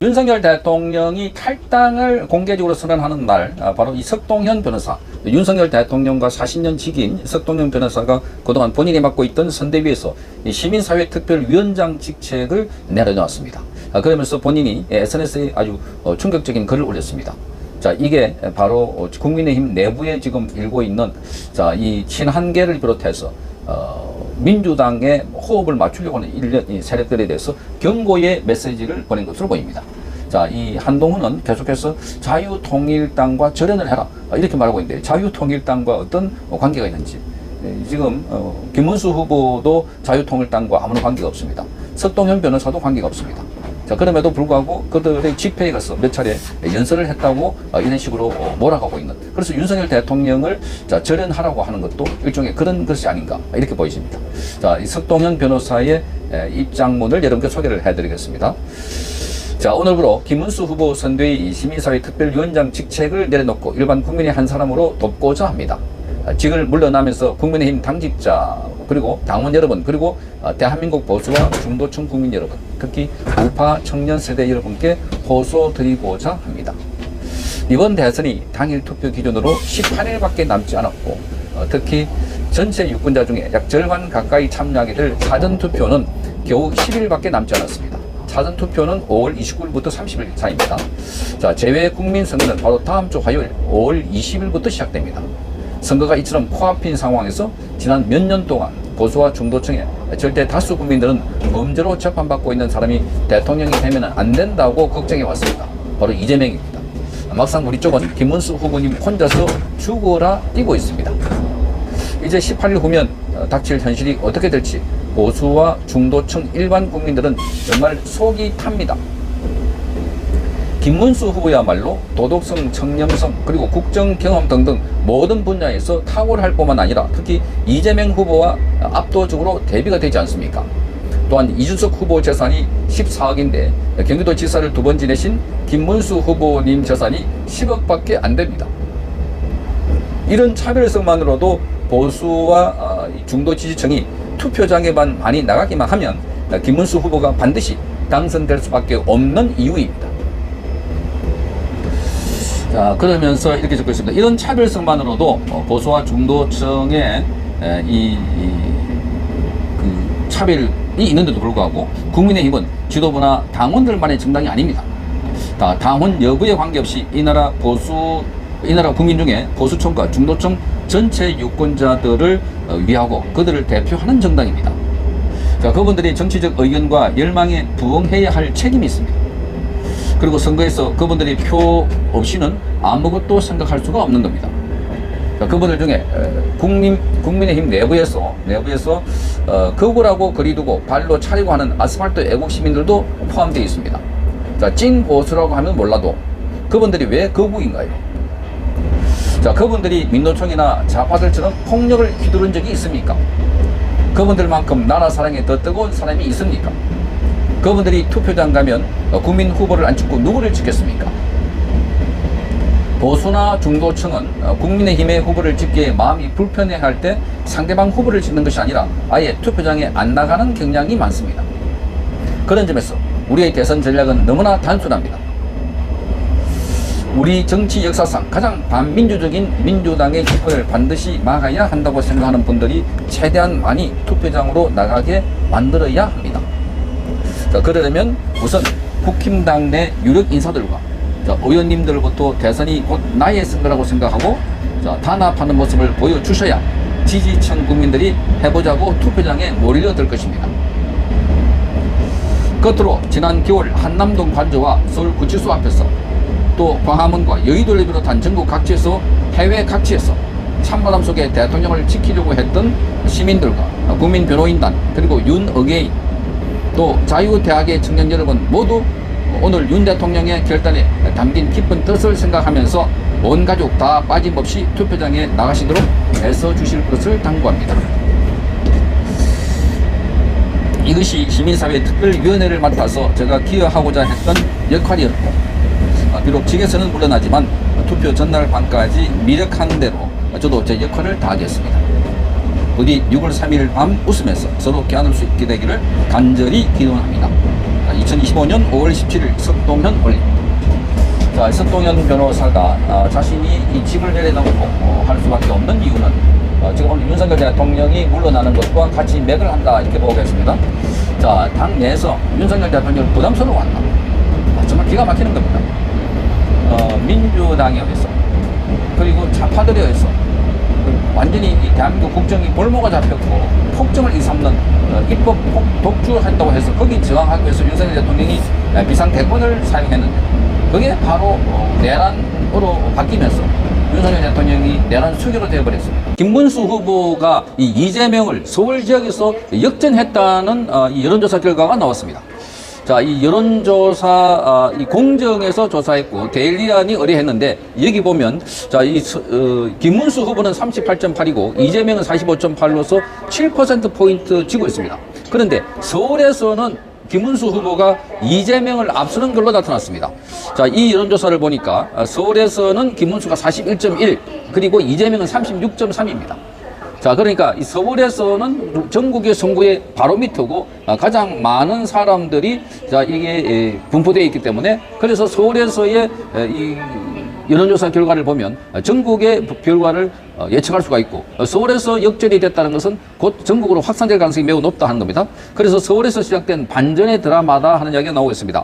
윤석열 대통령이 탈당을 공개적으로 선언하는 날, 바로 이 석동현 변호사, 윤석열 대통령과 40년 지기인 석동현 변호사가 그동안 본인이 맡고 있던 선대위에서 시민사회특별위원장 직책을 내려놓았습니다. 그러면서 본인이 SNS에 아주 충격적인 글을 올렸습니다. 자, 이게 바로 국민의힘 내부에 지금 일고 있는 이 친한계를 비롯해서 민주당의 호흡을 맞추려고 하는 이 세력들에 대해서 경고의 메시지를 보낸 것으로 보입니다. 자, 이 한동훈은 계속해서 자유통일당과 절연을 해라 이렇게 말하고 있는데, 자유통일당과 어떤 관계가 있는지, 지금 김문수 후보도 자유통일당과 아무런 관계가 없습니다. 석동현 변호사도 관계가 없습니다. 자, 그럼에도 불구하고 그들의 집회에 가서 몇 차례 연설을 했다고 이런 식으로 몰아가고 있는, 그래서 윤석열 대통령을 절연하라고 하는 것도 일종의 그런 것이 아닌가 이렇게 보이십니다. 자, 이 석동현 변호사의 입장문을 여러분께 소개를 해드리겠습니다. 자, 오늘부로 김문수 후보 선대위 시민사회특별위원장 직책을 내려놓고 일반 국민의 한 사람으로 돕고자 합니다. 직을 물러나면서 국민의힘 당직자, 그리고 당원 여러분, 그리고 대한민국 보수와 중도층 국민 여러분, 특히 우파 청년 세대 여러분께 호소드리고자 합니다. 이번 대선이 당일 투표 기준으로 18일밖에 남지 않았고, 특히 전체 유권자 중에 약 절반 가까이 참여하게 될 사전투표는 겨우 10일밖에 남지 않았습니다. 사전투표는 5월 29일부터 30일 사이입니다. 자, 재외국민선거는 바로 다음 주 화요일 5월 20일부터 시작됩니다. 선거가 이처럼 코앞인 상황에서 지난 몇 년 동안 보수와 중도층의 절대 다수 국민들은 범죄로 재판받고 있는 사람이 대통령이 되면 안 된다고 걱정해 왔습니다. 바로 이재명입니다. 막상 우리 쪽은 김문수 후보님 혼자서 죽어라 뛰고 있습니다. 이제 18일 후면 닥칠 현실이 어떻게 될지 보수와 중도층 일반 국민들은 정말 속이 탑니다. 김문수 후보야말로 도덕성, 청렴성, 그리고 국정 경험 등등 모든 분야에서 탁월할 뿐만 아니라 특히 이재명 후보와 압도적으로 대비가 되지 않습니까? 또한 이준석 후보 재산이 14억인데 경기도지사를 2번 지내신 김문수 후보님 재산이 10억밖에 안 됩니다. 이런 차별성만으로도 보수와 중도 지지층이 투표장에만 많이 나가기만 하면 김문수 후보가 반드시 당선될 수밖에 없는 이유입니다. 자, 그러면서 이렇게 적고 있습니다. 이런 차별성만으로도 보수와 중도층의 그 차별이 있는데도 불구하고 국민의힘은 지도부나 당원들만의 정당이 아닙니다. 당원 여부에 관계없이 이 나라 국민 중에 보수층과 중도층 전체 유권자들을 위하고 그들을 대표하는 정당입니다. 자, 그분들이 정치적 의견과 열망에 부응해야 할 책임이 있습니다. 그리고 선거에서 그분들이 표 없이는 아무것도 생각할 수가 없는 겁니다. 자, 그분들 중에 국민의힘 내부에서 거구라고 거리두고 발로 차리고 하는 아스팔트 애국 시민들도 포함되어 있습니다. 자, 찐 보수라고 하면 몰라도 그분들이 왜 거구인가요? 자, 그분들이 민노총이나 좌파들처럼 폭력을 휘두른 적이 있습니까? 그분들만큼 나라 사랑에 더 뜨거운 사람이 있습니까? 그분들이 투표장 가면 국민 후보를 안 찍고 누구를 찍겠습니까? 보수나 중도층은 국민의힘의 후보를 찍기에 마음이 불편해할 때 상대방 후보를 찍는 것이 아니라 아예 투표장에 안 나가는 경향이 많습니다. 그런 점에서 우리의 대선 전략은 너무나 단순합니다. 우리 정치 역사상 가장 반민주적인 민주당의 기포를 반드시 막아야 한다고 생각하는 분들이 최대한 많이 투표장으로 나가게 만들어야 합니다. 자, 그러려면 우선 국힘당 내 유력 인사들과 의원님들부터 대선이 곧 나의 선거라고 생각하고 단합하는 모습을 보여주셔야 지지층 국민들이 해보자고 투표장에 몰려들 것입니다. 끝으로 지난 겨울 한남동 관저와 서울구치소 앞에서 또 광화문과 여의도를 비롯한 전국 각지에서 해외 각지에서 찬바람 속에 대통령을 지키려고 했던 시민들과 국민변호인단, 그리고 윤의게인, 또 자유대학의 청년 여러분 모두 오늘 윤 대통령의 결단에 담긴 깊은 뜻을 생각하면서 온 가족 다 빠짐없이 투표장에 나가시도록 애써주실 것을 당부합니다. 이것이 시민사회특별위원회를 맡아서 제가 기여하고자 했던 역할이었고, 비록 직에서는 물러나지만 투표 전날 밤까지 미력한 대로 저도 제 역할을 다하겠습니다. 부디 6월 3일 밤 웃으면서 서로 껴안을 수 있게 되기를 간절히 기원합니다. 2025년 5월 17일 석동현 올림. 자, 석동현 변호사가 자신이 이 직을 내려놓고 할 수밖에 없는 이유는 지금 오늘 윤석열 대통령이 물러나는 것과 같이 맥을 한다 이렇게 보겠습니다. 자, 당 내에서 윤석열 대통령 부담스러워한다. 정말 기가 막히는 겁니다. 민주당에 의해서 그리고 좌파들에 의해서 완전히 이 대한민국 국정이 볼모가 잡혔고 폭정을 일삼는 입법 독주했다고 해서 거기 저항하기 위해서 윤석열 대통령이 비상대권을 사용했는데 그게 바로 내란으로 바뀌면서 윤석열 대통령이 내란 수교로 되어버렸습니다. 김문수 후보가 이 이재명을 서울 지역에서 역전했다는 이 여론조사 결과가 나왔습니다. 자, 이 여론조사, 이 공정에서 조사했고, 데일리안이 의뢰했는데, 여기 보면, 자, 김문수 후보는 38.8이고, 이재명은 45.8로서 7%포인트 지고 있습니다. 그런데 서울에서는 김문수 후보가 이재명을 앞서는 걸로 나타났습니다. 자, 이 여론조사를 보니까, 서울에서는 김문수가 41.1, 그리고 이재명은 36.3입니다. 자, 그러니까 이 서울에서는 전국의 선거의 바로미터고 가장 많은 사람들이 자 이게 분포되어 있기 때문에 그래서 서울에서의 이 여론조사 결과를 보면 전국의 결과를 예측할 수가 있고 서울에서 역전이 됐다는 것은 곧 전국으로 확산될 가능성이 매우 높다 하는 겁니다. 그래서 서울에서 시작된 반전의 드라마다 하는 이야기가 나오고 있습니다.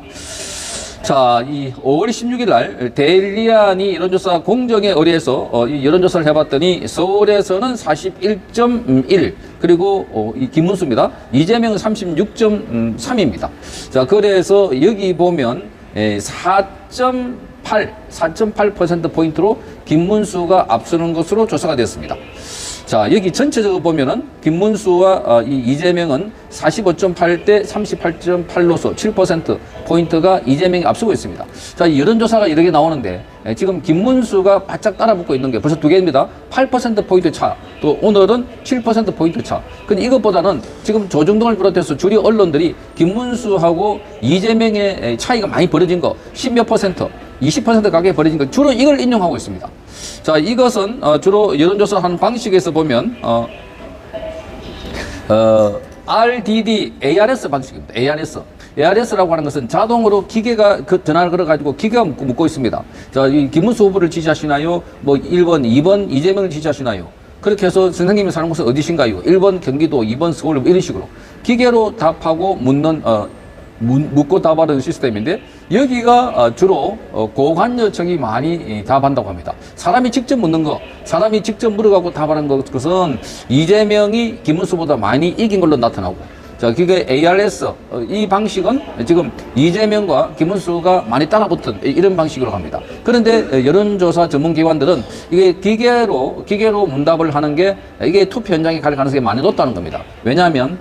자, 이 5월 16일 날 데일리안이 여론조사 공정에 의뢰해서 이 여론조사를 해봤더니 서울에서는 41.1 그리고 이 김문수입니다. 이재명은 36.3입니다. 자, 그래서 여기 보면 4.8%포인트로 김문수가 앞서는 것으로 조사가 됐습니다. 자, 여기 전체적으로 보면은 김문수와 이 이재명은 45.8 대 38.8로서 7%포인트가 이재명이 앞서고 있습니다. 자, 이 여론조사가 여러 개 나오는데 지금 김문수가 바짝 따라붙고 있는 게 벌써 두 개입니다. 8%포인트 차, 또 오늘은 7%포인트 차. 근데 이것보다는 지금 조중동을 비롯해서 주류 언론들이 김문수하고 이재명의 차이가 많이 벌어진 거, 10몇 %, 20% 가까이 벌어진 거, 주로 이걸 인용하고 있습니다. 자, 이것은 주로 여론조사 하는 방식에서 보면 RDD, ARS 방식입니다. ARS라고 하는 것은 자동으로 기계가 그 전화를 걸어가지고 기계가 묻고 있습니다. 자, 이 김문수 후보를 지지하시나요? 뭐 1번, 2번 이재명을 지지하시나요? 그렇게 해서 선생님이 사는 곳은 어디신가요? 1번 경기도, 2번 서울, 이런 식으로 기계로 답하고 묻고 답하는 시스템인데 여기가 주로 고관 여청이 많이 답한다고 합니다. 사람이 직접 묻는 거, 사람이 직접 물어가고 답하는 것은 이재명이 김문수보다 많이 이긴 걸로 나타나고, 자, 그게 ARS, 이 방식은 지금 이재명과 김문수가 많이 따라붙은 이런 방식으로 합니다. 그런데 여론조사 전문기관들은 이게 기계로 문답을 하는 게 이게 투표 현장에 갈 가능성이 많이 높다는 겁니다. 왜냐하면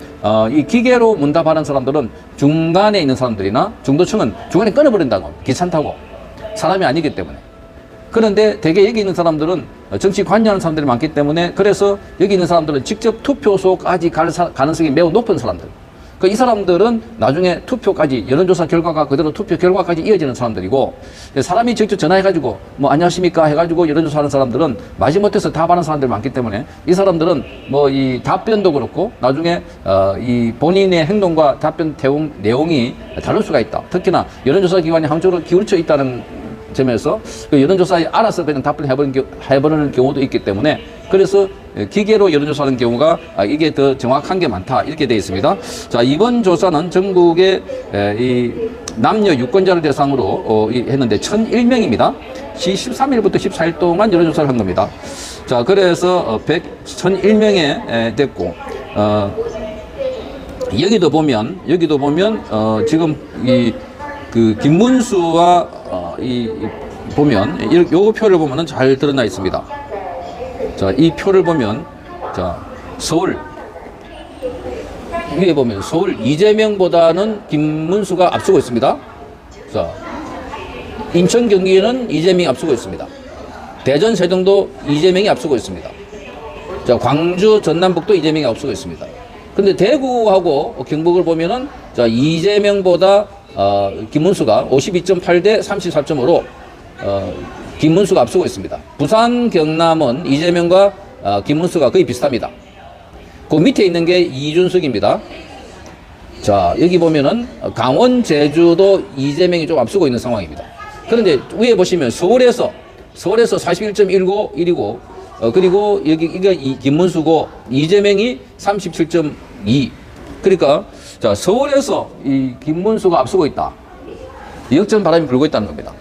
이 기계로 문답하는 사람들은 중간에 있는 사람들이나 중도층은 중간에 끊어버린다고, 귀찮다고, 사람이 아니기 때문에. 그런데 대개 여기 있는 사람들은 정치 관여하는 사람들이 많기 때문에 그래서 여기 있는 사람들은 직접 투표소까지 갈 가능성이 매우 높은 사람들. 이 사람들은 나중에 투표까지, 여론조사 결과가 그대로 투표 결과까지 이어지는 사람들이고, 사람이 직접 전화해가지고 뭐 안녕하십니까 해가지고 여론조사하는 사람들은 마지못해서 답하는 사람들이 많기 때문에 이 사람들은 뭐 이 답변도 그렇고 나중에 이 본인의 행동과 답변 내용이 다를 수가 있다. 특히나 여론조사 기관이 한쪽으로 기울쳐 있다는 점에서 그 여론조사에 알아서 그냥 답변을 해버리는 경우도 있기 때문에 그래서 기계로 여론조사하는 경우가 이게 더 정확한 게 많다 이렇게 되어 있습니다. 자, 이번 조사는 전국의 이 남녀 유권자를 대상으로 했는데 1001명입니다. 13일부터 14일 동안 여론조사를 한 겁니다. 자, 그래서 1001명에 됐고 여기도 보면 지금 그 김문수와 보면 요 표를 보면은 잘 드러나 있습니다. 자, 이 표를 보면 자, 서울 위에 보면 서울 이재명보다는 김문수가 앞서고 있습니다. 자, 인천 경기는 이재명이 앞서고 있습니다. 대전 세종도 이재명이 앞서고 있습니다. 자, 광주 전남북도 이재명이 앞서고 있습니다. 근데 대구하고 경북을 보면은 자, 이재명보다 김문수가 52.8 대 34.5로 김문수가 앞서고 있습니다. 부산, 경남은 이재명과 김문수가 거의 비슷합니다. 그 밑에 있는 게 이준석입니다. 자, 여기 보면은 강원, 제주도 이재명이 좀 앞서고 있는 상황입니다. 그런데 위에 보시면 서울에서 41.191이고, 그리고 여기 이게 김문수고 이재명이 37.2. 그러니까 자, 서울에서 이 김문수가 앞서고 있다. 역전 바람이 불고 있다는 겁니다.